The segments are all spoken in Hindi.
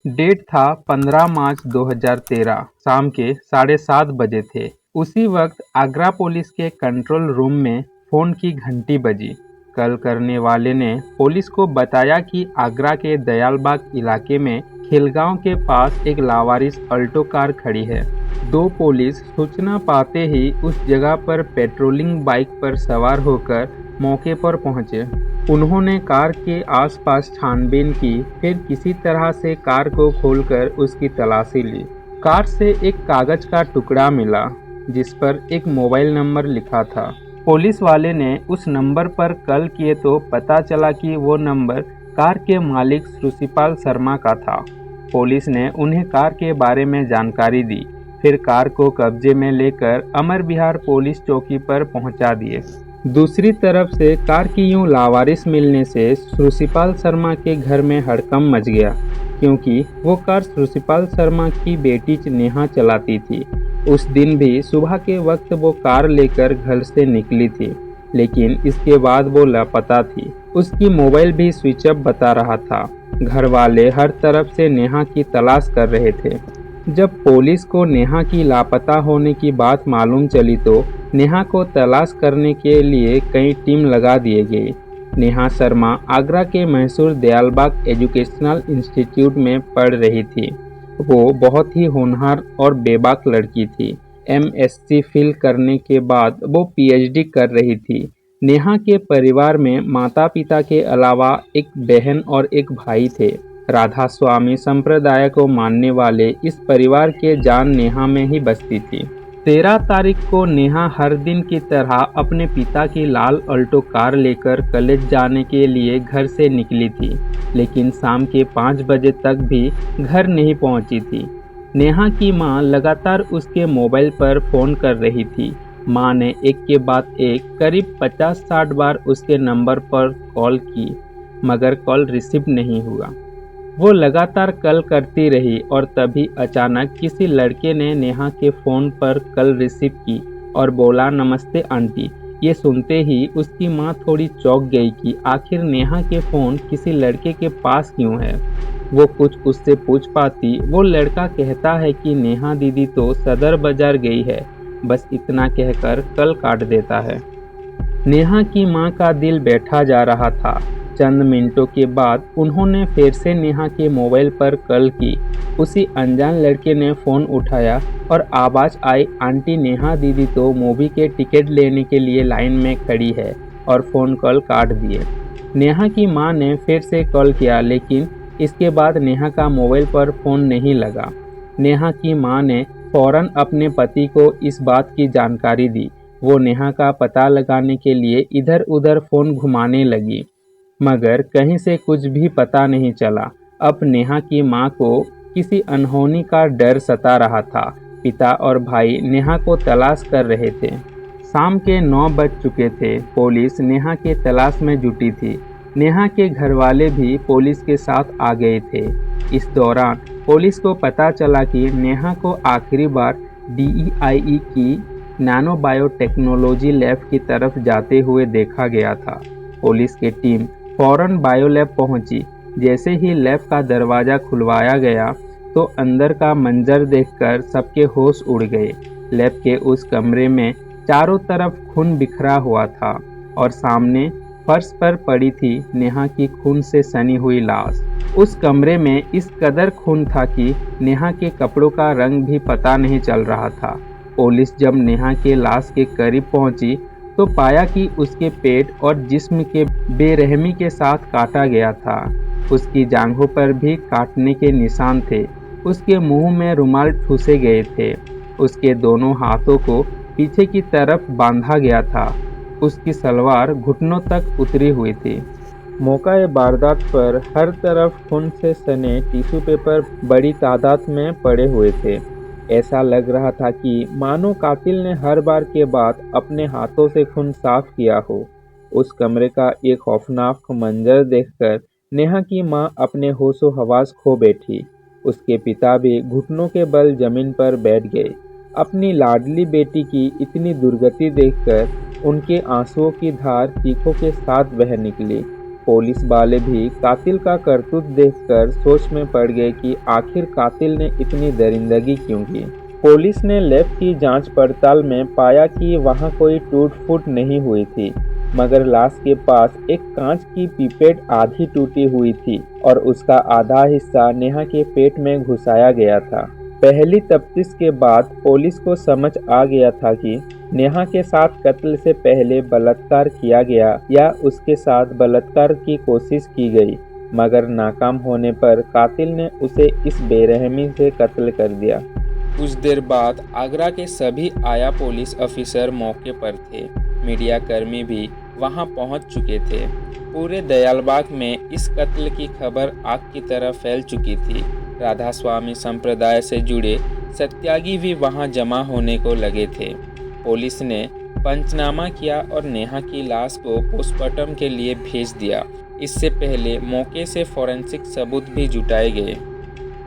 डेट था 15 मार्च 2013। शाम के 7:30 बजे थे। उसी वक्त आगरा पुलिस के कंट्रोल रूम में फोन की घंटी बजी। कॉल करने वाले ने पुलिस को बताया कि आगरा के दयालबाग इलाके में खिलगांव के पास एक लावारिस अल्टो कार खड़ी है। दो पुलिस सूचना पाते ही उस जगह पर पेट्रोलिंग बाइक पर सवार होकर मौके पर पहुंचे। उन्होंने कार के आसपास छानबीन की, फिर किसी तरह से कार को खोलकर उसकी तलाशी ली। कार से एक कागज का टुकड़ा मिला जिस पर एक मोबाइल नंबर लिखा था। पुलिस वाले ने उस नंबर पर कॉल किए तो पता चला कि वो नंबर कार के मालिक सुशिपाल शर्मा का था। पुलिस ने उन्हें कार के बारे में जानकारी दी, फिर कार को कब्जे में लेकर अमर विहार पुलिस चौकी पर पहुंचा दिए। दूसरी तरफ से कार की यूं लावारिस मिलने से सुशिपाल शर्मा के घर में हड़कंप मच गया, क्योंकि वो कार सुशिपाल शर्मा की बेटी नेहा चलाती थी। उस दिन भी सुबह के वक्त वो कार लेकर घर से निकली थी, लेकिन इसके बाद वो लापता थी। उसकी मोबाइल भी स्विच ऑफ बता रहा था। घर वाले हर तरफ से नेहा की तलाश कर रहे थे। जब पुलिस को नेहा की लापता होने की बात मालूम चली तो नेहा को तलाश करने के लिए कई टीम लगा दिए गई। नेहा शर्मा आगरा के मशहूर दयालबाग एजुकेशनल इंस्टीट्यूट में पढ़ रही थी। वो बहुत ही होनहार और बेबाक लड़की थी। एमएससी फिल करने के बाद वो पीएचडी कर रही थी। नेहा के परिवार में माता पिता के अलावा एक बहन और एक भाई थे। राधा स्वामी संप्रदाय को मानने वाले इस परिवार के जान नेहा में ही बसती थी। 13 तारीख को नेहा हर दिन की तरह अपने पिता की लाल अल्टो कार लेकर कॉलेज जाने के लिए घर से निकली थी, लेकिन शाम के 5 बजे तक भी घर नहीं पहुंची थी। नेहा की मां लगातार उसके मोबाइल पर फ़ोन कर रही थी। मां ने एक के बाद एक करीब 50-60 बार उसके नंबर पर कॉल की, मगर कॉल रिसीव नहीं हुआ। वो लगातार कॉल करती रही और तभी अचानक किसी लड़के ने नेहा के फ़ोन पर कॉल रिसीव की और बोला, नमस्ते आंटी। ये सुनते ही उसकी माँ थोड़ी चौंक गई कि आखिर नेहा के फ़ोन किसी लड़के के पास क्यों है। वो कुछ उससे पूछ पाती, वो लड़का कहता है कि नेहा दीदी तो सदर बाजार गई है। बस इतना कहकर कॉल काट देता है। नेहा की मां का दिल बैठा जा रहा था। चंद मिनटों के बाद उन्होंने फिर से नेहा के मोबाइल पर कॉल की। उसी अनजान लड़के ने फ़ोन उठाया और आवाज़ आई, आंटी नेहा दीदी तो मूवी के टिकट लेने के लिए लाइन में खड़ी है, और फ़ोन कॉल काट दिए। नेहा की मां ने फिर से कॉल किया, लेकिन इसके बाद नेहा का मोबाइल पर फ़ोन नहीं लगा। नेहा की मां ने फ़ौरन अपने पति को इस बात की जानकारी दी। वो नेहा का पता लगाने के लिए इधर उधर फ़ोन घुमाने लगी, मगर कहीं से कुछ भी पता नहीं चला। अब नेहा की मां को किसी अनहोनी का डर सता रहा था। पिता और भाई नेहा को तलाश कर रहे थे। शाम के 9 बज चुके थे। पुलिस नेहा के तलाश में जुटी थी। नेहा के घरवाले भी पुलिस के साथ आ गए थे। इस दौरान पुलिस को पता चला कि नेहा को आखिरी बार DEIE की नैनो बायोटेक्नोलॉजी लैब की तरफ जाते हुए देखा गया था। पुलिस की टीम फौरन बायो लैब पहुंची। जैसे ही लैब का दरवाज़ा खुलवाया गया तो अंदर का मंजर देखकर सबके होश उड़ गए। लैब के उस कमरे में चारों तरफ खून बिखरा हुआ था और सामने फर्श पर पड़ी थी नेहा की खून से सनी हुई लाश। उस कमरे में इस कदर खून था कि नेहा के कपड़ों का रंग भी पता नहीं चल रहा था। पुलिस जब नेहा के लाश के करीब पहुंची तो पाया कि उसके पेट और जिस्म के बेरहमी के साथ काटा गया था। उसकी जांघों पर भी काटने के निशान थे। उसके मुंह में रुमाल ठूसे गए थे। उसके दोनों हाथों को पीछे की तरफ बांधा गया था। उसकी सलवार घुटनों तक उतरी हुई थी। मौका वारदात पर हर तरफ खून से सने टिश्यू पेपर बड़ी तादाद में पड़े हुए थे। ऐसा लग रहा था कि मानो कातिल ने हर बार के बाद अपने हाथों से खून साफ किया हो। उस कमरे का एक खौफनाक मंजर देखकर नेहा की मां अपने होशो हवास खो बैठी। उसके पिता भी घुटनों के बल जमीन पर बैठ गए। अपनी लाडली बेटी की इतनी दुर्गति देखकर उनके आंसुओं की धार चीखों के साथ बह निकली। पुलिस वाले भी कातिल का करतूत देखकर सोच में पड़ गए कि आखिर कातिल ने इतनी दरिंदगी क्यों की। पुलिस ने लैब की जांच पड़ताल में पाया कि वहां कोई टूट फूट नहीं हुई थी, मगर लाश के पास एक कांच की पिपेट आधी टूटी हुई थी और उसका आधा हिस्सा नेहा के पेट में घुसाया गया था। पहली तफ्तीश के बाद पुलिस को समझ आ गया था कि नेहा के साथ कत्ल से पहले बलात्कार किया गया या उसके साथ बलात्कार की कोशिश की गई, मगर नाकाम होने पर कातिल ने उसे इस बेरहमी से कत्ल कर दिया। कुछ देर बाद आगरा के सभी आया पुलिस ऑफिसर मौके पर थे। मीडिया कर्मी भी वहां पहुंच चुके थे। पूरे दयालबाग में इस कत्ल की खबर आग की तरह फैल चुकी थी। राधा स्वामी संप्रदाय से जुड़े सत्यागी भी वहां जमा होने को लगे थे। पुलिस ने पंचनामा किया और नेहा की लाश को पोस्टमार्टम के लिए भेज दिया। इससे पहले मौके से फॉरेंसिक सबूत भी जुटाए गए।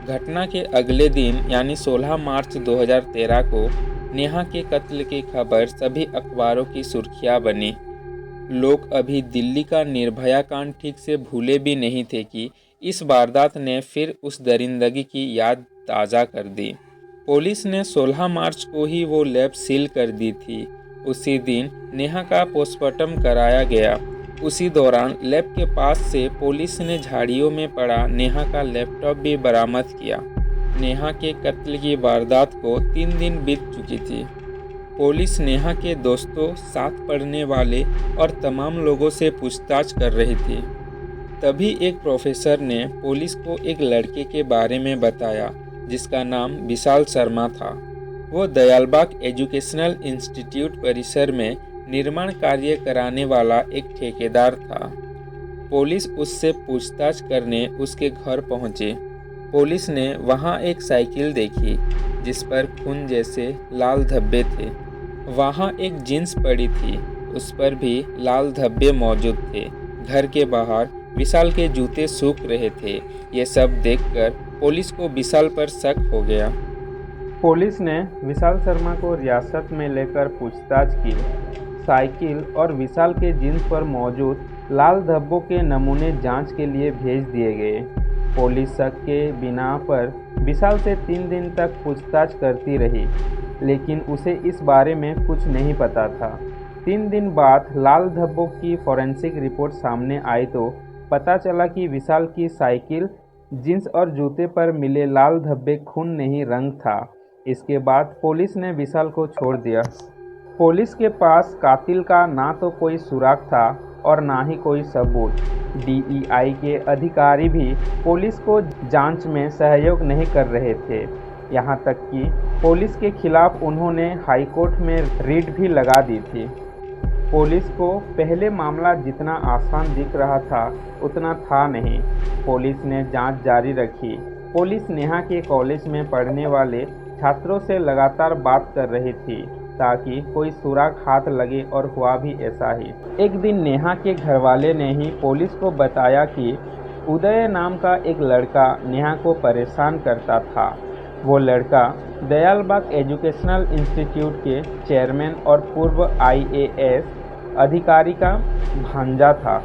घटना के अगले दिन यानी 16 मार्च 2013 को नेहा के कत्ल की खबर सभी अखबारों की सुर्खियां बनी। लोग अभी दिल्ली का निर्भया कांड ठीक से भूले भी नहीं थे कि इस वारदात ने फिर उस दरिंदगी की याद ताज़ा कर दी। पुलिस ने 16 मार्च को ही वो लैब सील कर दी थी। उसी दिन नेहा का पोस्टमार्टम कराया गया। उसी दौरान लैब के पास से पुलिस ने झाड़ियों में पड़ा नेहा का लैपटॉप भी बरामद किया। नेहा के कत्ल की वारदात को 3 दिन बीत चुकी थी। पुलिस नेहा के दोस्तों, साथ पढ़ने वाले और तमाम लोगों से पूछताछ कर रही थी। तभी एक प्रोफेसर ने पुलिस को एक लड़के के बारे में बताया जिसका नाम विशाल शर्मा था। वो दयालबाग एजुकेशनल इंस्टीट्यूट परिसर में निर्माण कार्य कराने वाला एक ठेकेदार था। पुलिस उससे पूछताछ करने उसके घर पहुंचे। पुलिस ने वहां एक साइकिल देखी जिस पर खून जैसे लाल धब्बे थे। वहां एक जींस पड़ी थी, उस पर भी लाल धब्बे मौजूद थे। घर के बाहर विशाल के जूते सूख रहे थे। ये सब देखकर पुलिस को विशाल पर शक हो गया। पुलिस ने विशाल शर्मा को रियासत में लेकर पूछताछ की। साइकिल और विशाल के जींस पर मौजूद लाल धब्बों के नमूने जांच के लिए भेज दिए गए। पुलिस शक के बिना पर विशाल से 3 दिन तक पूछताछ करती रही, लेकिन उसे इस बारे में कुछ नहीं पता था। 3 दिन बाद लाल धब्बों की फॉरेंसिक रिपोर्ट सामने आई तो पता चला कि विशाल की साइकिल, जींस और जूते पर मिले लाल धब्बे खून नहीं, रंग था। इसके बाद पुलिस ने विशाल को छोड़ दिया। पुलिस के पास कातिल का ना तो कोई सुराग था और ना ही कोई सबूत। DEI के अधिकारी भी पुलिस को जांच में सहयोग नहीं कर रहे थे। यहाँ तक कि पुलिस के खिलाफ उन्होंने हाईकोर्ट में रिट भी लगा दी थी। पुलिस को पहले मामला जितना आसान दिख रहा था उतना था नहीं। पुलिस ने जांच जारी रखी। पुलिस नेहा के कॉलेज में पढ़ने वाले छात्रों से लगातार बात कर रही थी ताकि कोई सुराग हाथ लगे, और हुआ भी ऐसा ही। एक दिन नेहा के घरवाले ने ही पुलिस को बताया कि उदय नाम का एक लड़का नेहा को परेशान करता था। वो लड़का दयालबाग एजुकेशनल इंस्टीट्यूट के चेयरमैन और पूर्व IAS अधिकारी का भांजा था।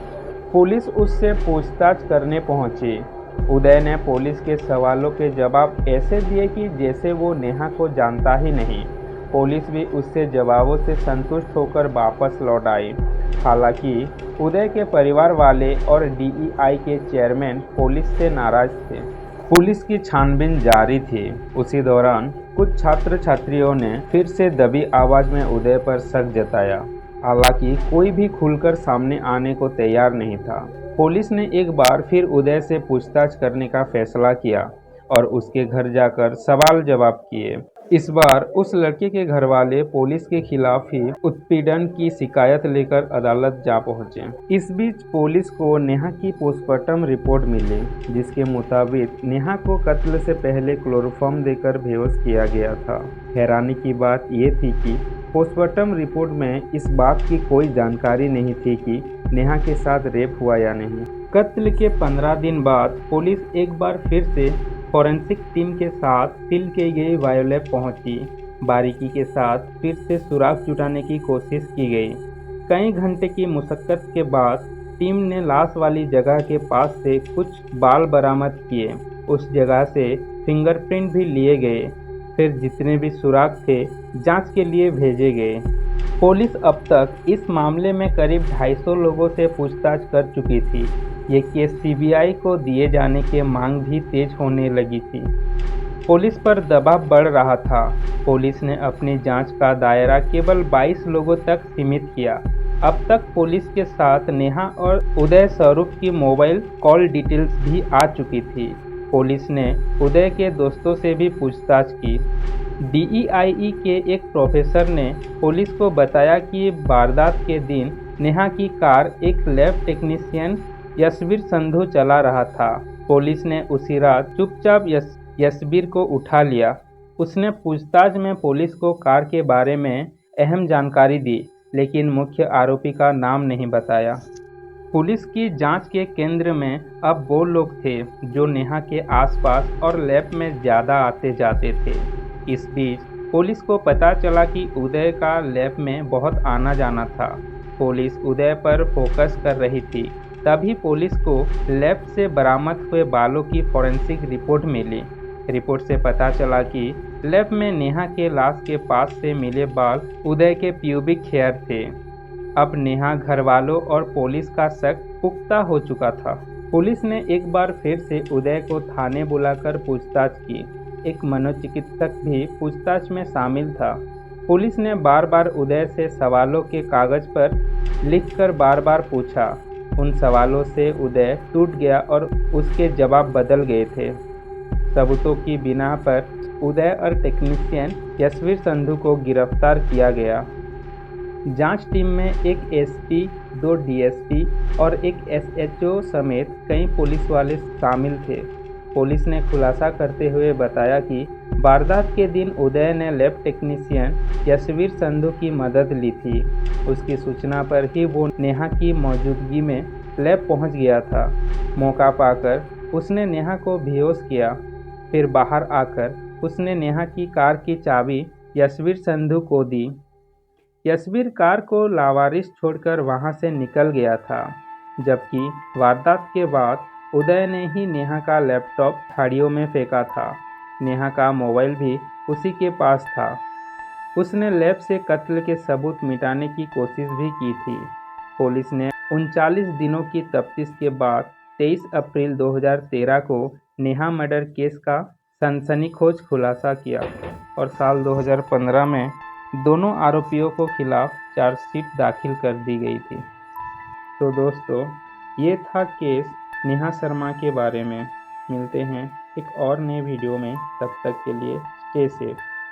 पुलिस उससे पूछताछ करने पहुंची। उदय ने पुलिस के सवालों के जवाब ऐसे दिए कि जैसे वो नेहा को जानता ही नहीं। पुलिस भी उससे जवाबों से संतुष्ट होकर वापस लौट आई। हालांकि उदय के परिवार वाले और DEI के चेयरमैन पुलिस से नाराज थे। पुलिस की छानबीन जारी थी। उसी दौरान कुछ छात्र छात्रियों ने फिर से दबी आवाज में उदय पर शक जताया। हालांकि कोई भी खुलकर सामने आने को तैयार नहीं था। पुलिस ने एक बार फिर उदय से पूछताछ करने का फैसला किया और उसके घर जाकर सवाल जवाब किए। इस बार उस लड़के के घरवाले पुलिस के खिलाफ ही उत्पीड़न की शिकायत लेकर अदालत जा पहुंचे। इस बीच पुलिस को नेहा की पोस्टमार्टम रिपोर्ट मिली, जिसके मुताबिक नेहा को कत्ल से पहले क्लोरोफॉर्म देकर बेहोश किया गया था। हैरानी की बात यह थी कि पोस्टमार्टम रिपोर्ट में इस बात की कोई जानकारी नहीं थी कि नेहा के साथ रेप हुआ या नहीं। कत्ल के 15 दिन बाद पुलिस एक बार फिर से फॉरेंसिक टीम के साथ सील की गई बायोलैब पहुंची। बारीकी के साथ फिर से सुराग जुटाने की कोशिश की गई। कई घंटे की मुशक्कत के बाद टीम ने लाश वाली जगह के पास से कुछ बाल बरामद किए। उस जगह से फिंगरप्रिंट भी लिए गए। फिर जितने भी सुराग थे जांच के लिए भेजे गए। पुलिस अब तक इस मामले में करीब 250 लोगों से पूछताछ कर चुकी थी। ये केस सीबीआई को दिए जाने की मांग भी तेज होने लगी थी। पुलिस पर दबाव बढ़ रहा था। पुलिस ने अपनी जांच का दायरा केवल 22 लोगों तक सीमित किया। अब तक पुलिस के साथ नेहा और उदय स्वरूप की मोबाइल कॉल डिटेल्स भी आ चुकी थी। पुलिस ने उदय के दोस्तों से भी पूछताछ की। डीईआई के एक प्रोफेसर ने पुलिस को बताया कि वारदात के दिन नेहा की कार एक लैब टेक्नीशियन यशवीर संधू चला रहा था। पुलिस ने उसी रात चुपचाप यशवीर को उठा लिया। उसने पूछताछ में पुलिस को कार के बारे में अहम जानकारी दी, लेकिन मुख्य आरोपी का नाम नहीं बताया। पुलिस की जांच के केंद्र में अब वो लोग थे जो नेहा के आसपास और लैब में ज़्यादा आते जाते थे। इस बीच पुलिस को पता चला कि उदय का लैब में बहुत आना जाना था। पुलिस उदय पर फोकस कर रही थी। तभी पुलिस को लैब से बरामद हुए बालों की फॉरेंसिक रिपोर्ट मिली। रिपोर्ट से पता चला कि लैब में नेहा के लाश के पास से मिले बाल उदय के प्यूबिक हेयर थे। अब नेहा घरवालों और पुलिस का शक पुख्ता हो चुका था। पुलिस ने एक बार फिर से उदय को थाने बुलाकर पूछताछ की। एक मनोचिकित्सक भी पूछताछ में शामिल था। पुलिस ने बार बार उदय से सवालों के कागज पर लिखकर बार बार पूछा। उन सवालों से उदय टूट गया और उसके जवाब बदल गए थे। सबूतों की बिना पर उदय और टेक्नीशियन यशवीर संधू को गिरफ्तार किया गया। जांच टीम में एक एसपी, 2 डीएसपी और एक एसएचओ समेत कई पुलिस वाले शामिल थे। पुलिस ने खुलासा करते हुए बताया कि वारदात के दिन उदय ने लैब टेक्नीशियन यशवीर संधू की मदद ली थी। उसकी सूचना पर ही वो नेहा की मौजूदगी में लैब पहुंच गया था। मौका पाकर उसने नेहा को बेहोश किया। फिर बाहर आकर उसने नेहा की कार की चाबी यशवीर संधू को दी। यशवीर कार को लावारिस छोड़कर वहां से निकल गया था, जबकि वारदात के बाद उदय ने ही नेहा का लैपटॉप झाड़ियों में फेंका था। नेहा का मोबाइल भी उसी के पास था। उसने लैब से कत्ल के सबूत मिटाने की कोशिश भी की थी। पुलिस ने 39 दिनों की तफ्तीश के बाद 23 अप्रैल 2013 को नेहा मर्डर केस का सनसनीखेज खुलासा किया और साल 2015 में दोनों आरोपियों को खिलाफ चार्जशीट दाखिल कर दी गई थी। तो दोस्तों, ये था केस नेहा शर्मा के बारे में। मिलते हैं एक और नए वीडियो में, तब तक के लिए स्टे सेफ।